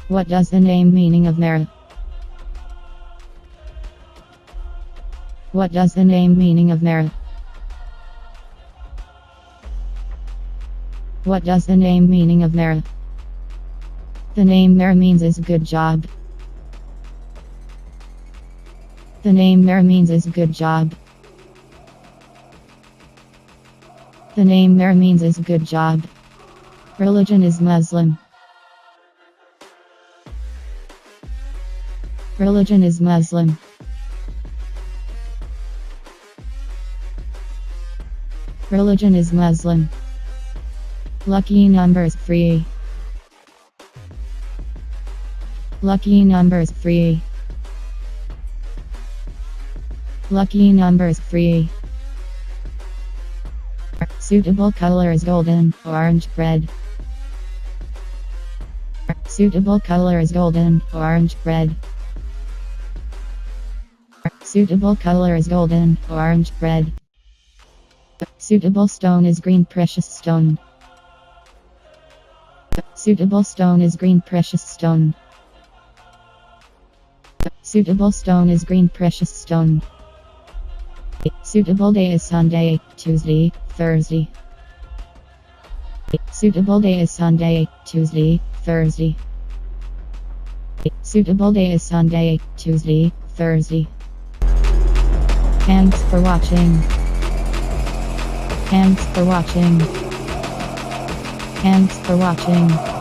What does the name meaning of Maira? What does the name meaning of Maira? What does the name meaning of Maira? The name Maira means is good job. The name Maira means is good job. The name Maira means is good job. Religion is Muslim. Religion is Muslim. Religion is Muslim. Lucky numbers 3. Lucky numbers 3. Lucky numbers 3. Suitable color is golden, orange, red. Suitable color is golden, orange, red. Suitable color is golden, orange, red. Suitable stone is green, precious stone. Suitable stone is green, precious stone. Suitable stone is green, precious stone. Suitable day is Sunday, Tuesday, Thursday. Suitable day is Sunday, Tuesday, Thursday. Suitable day is Sunday, Tuesday, Thursday. Thanks for watching. Thanks for watching. Thanks for watching.